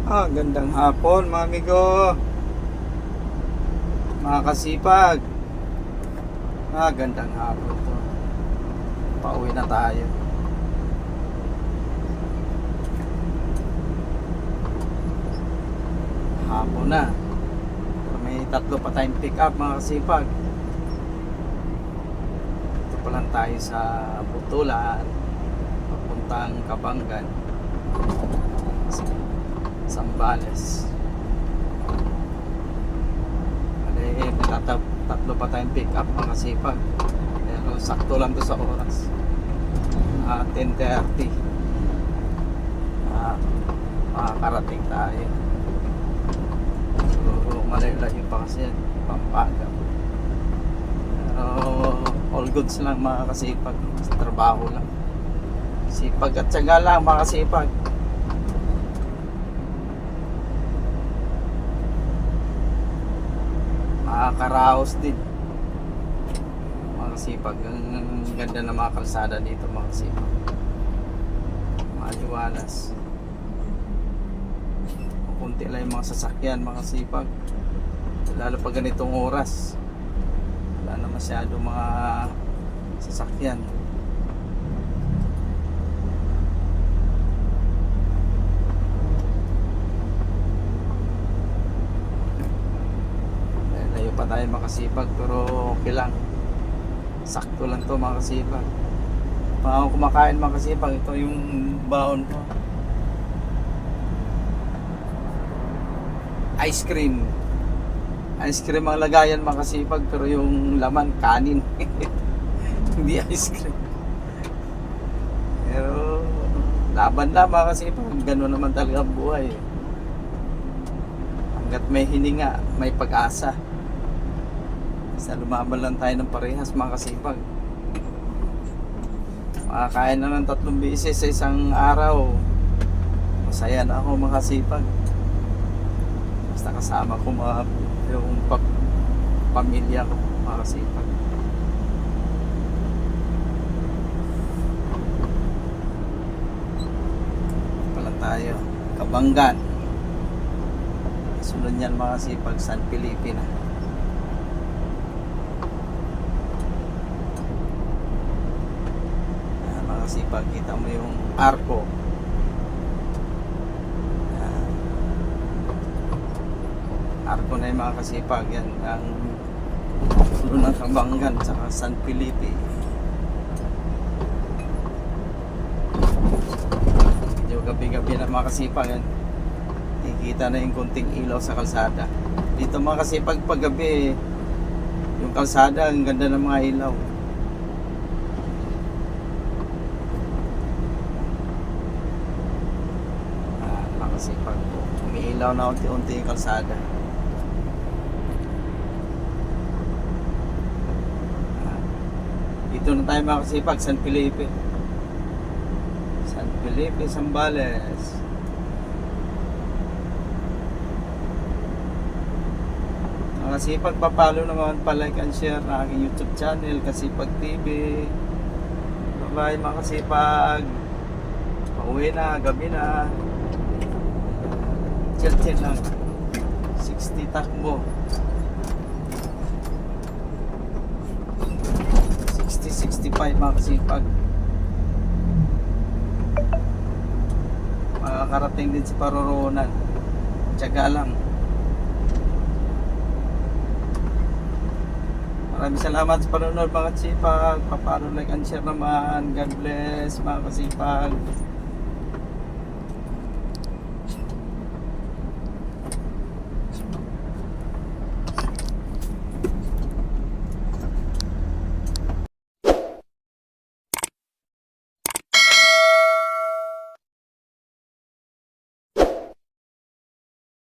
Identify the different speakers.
Speaker 1: Gandang hapon mga amigo, mga kasipag. Gandang hapon to. Pauwi na tayo. Hapon na. May tatlo pa tayong pick up mga kasipag. Ito pa lang tayo sa Butulan, papuntang Kabangan, Zambales. Tatlo pa tayong pick up mga kasipag. Pero sakto lang to sa oras. 10:30. Makakarating tayo. So malayo-layo pa kasi yan, Pampanga. Pero all goods lang mga kasipag. Sa trabaho lang. Sipag at tiyaga lang mga kasipag. Makakaraos din mga kasipag. Ang ganda ng mga kalsada dito mga kasipag, maliwalas. Kunti lang yung mga sasakyan mga kasipag, lalo pag ganitong oras wala na masyado mga sasakyan. Layo pa tayo mga kasipag, pero okay lang, sakto lang to mga kasipag. Mga kumakain mga kasipag, ito yung baon ko. Ice cream ang lagayan mga kasipag, pero yung laman kanin. Hindi ice cream. Pero laban lang mga kasipag, gano'n naman talaga ang buhay. Hanggat may hininga, may pag-asa. Basta lumaban lang tayo ng parehas mga kasipag. Makakain na ng 3 beses sa isang araw, masaya na ako mga kasipag. Basta kasama ko yung pamilya ko mga kasipag. Pala tayo Kabangan, sunod niyan mga kasipag San Felipe na. Mga kasipag, kita mo yung arko. Arko na yung mga kasipag, yan ang puno ng Kabangan saka San Felipe. Medyo gabi-gabi na mga kasipag, yan nakikita na yung konting ilaw sa kalsada dito mga kasipag. Pag gabi yung kalsada, ang ganda ng mga ilaw. Mga kasipag, umiilaw na unti-unti yung kalsada. Dito na tayo mga kasipag, San Felipe, Zambales. Mga kasipag, papalo naman, palike and share na aking YouTube channel, Kasipag TV. Bye mga kasipag, pauwi na, gabi na. Chill lang, 60 takbo, 65 mga kasipag. Makakarating din si Paroronan, tiyaga lang. Maraming salamat sa panonood mga kasipag. Papalo, like and share naman. God bless mga kasipag.